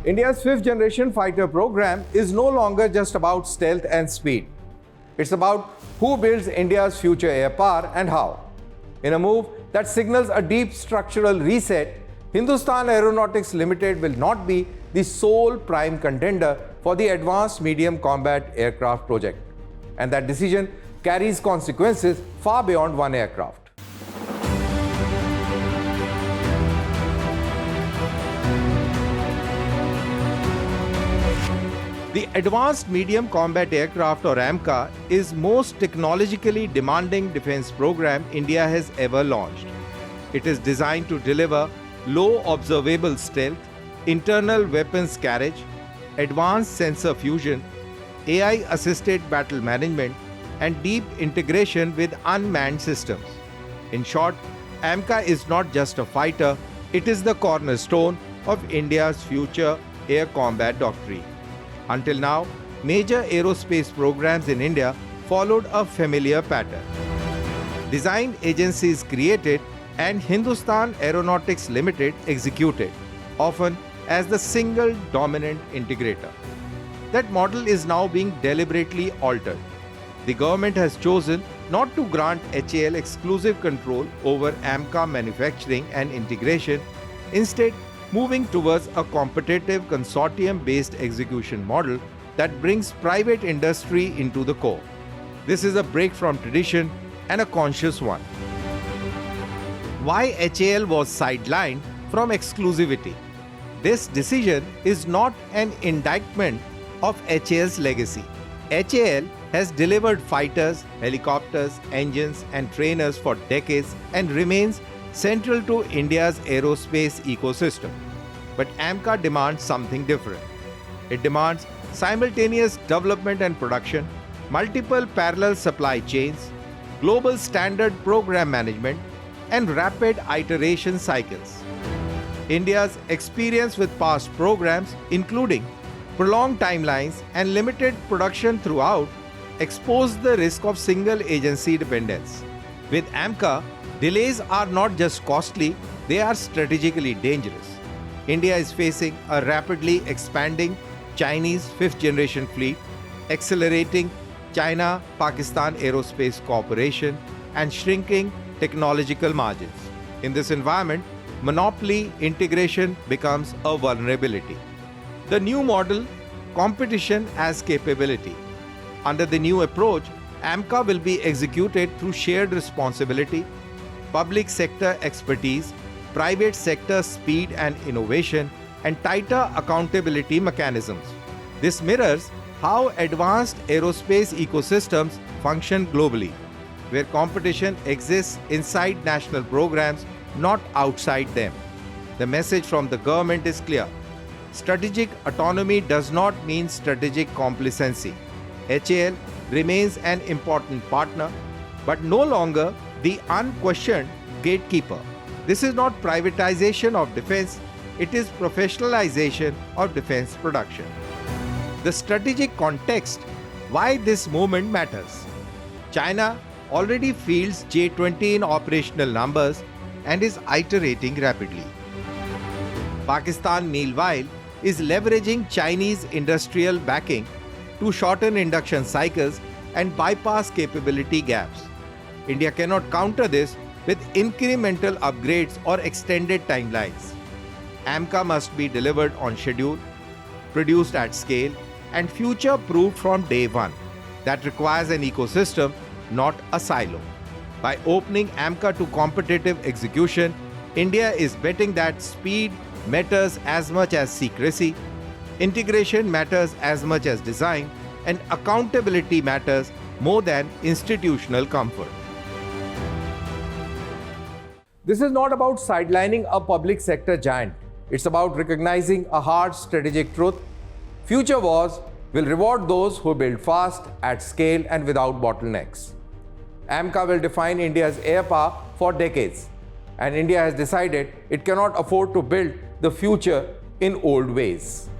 India's fifth generation fighter program is no longer just about stealth and speed. It's about who builds India's future air power and how. In a move that signals a deep structural reset, Hindustan Aeronautics Limited will not be the sole prime contender for the Advanced Medium Combat Aircraft project. And that decision carries consequences far beyond one aircraft. The Advanced Medium Combat Aircraft or AMCA is most technologically demanding defense program India has ever launched. It is designed to deliver low observable stealth, internal weapons carriage, advanced sensor fusion, AI-assisted battle management, and deep integration with unmanned systems. In short, AMCA is not just a fighter, it is the cornerstone of India's future air combat doctrine. Until now, major aerospace programs in India followed a familiar pattern. Design agencies created and Hindustan Aeronautics Limited executed, often as the single dominant integrator. That model is now being deliberately altered. The government has chosen not to grant HAL exclusive control over AMCA manufacturing and integration, instead moving towards a competitive consortium-based execution model that brings private industry into the core. This is a break from tradition and a conscious one. Why HAL was sidelined from exclusivity? This decision is not an indictment of HAL's legacy. HAL has delivered fighters, helicopters, engines, and trainers for decades and remains central to India's aerospace ecosystem. But AMCA demands something different. It demands simultaneous development and production, multiple parallel supply chains, global standard program management, and rapid iteration cycles. India's experience with past programs, including prolonged timelines and limited production throughout, expose the risk of single agency dependence. With AMCA, delays are not just costly, they are strategically dangerous. India is facing a rapidly expanding Chinese fifth generation fleet, accelerating China-Pakistan aerospace cooperation, and shrinking technological margins. In this environment, monopoly integration becomes a vulnerability. The new model, competition as capability. Under the new approach, AMCA will be executed through shared responsibility, public sector expertise, private sector speed and innovation, and tighter accountability mechanisms. This mirrors how advanced aerospace ecosystems function globally, where competition exists inside national programs, not outside them. The message from the government is clear. Strategic autonomy does not mean strategic complacency. HAL remains an important partner, but no longer the unquestioned gatekeeper. This is not privatization of defense, it is professionalization of defense production. The strategic context, why this movement matters. China already fields J-20 in operational numbers and is iterating rapidly. Pakistan, meanwhile, is leveraging Chinese industrial backing to shorten induction cycles and bypass capability gaps. India cannot counter this with incremental upgrades or extended timelines. AMCA must be delivered on schedule, produced at scale, and future-proofed from day one. That requires an ecosystem, not a silo. By opening AMCA to competitive execution, India is betting that speed matters as much as secrecy, integration matters as much as design, and accountability matters more than institutional comfort. This is not about sidelining a public sector giant. It's about recognizing a hard strategic truth. Future wars will reward those who build fast, at scale, and without bottlenecks. AMCA will define India's air power for decades, and India has decided it cannot afford to build the future in old ways.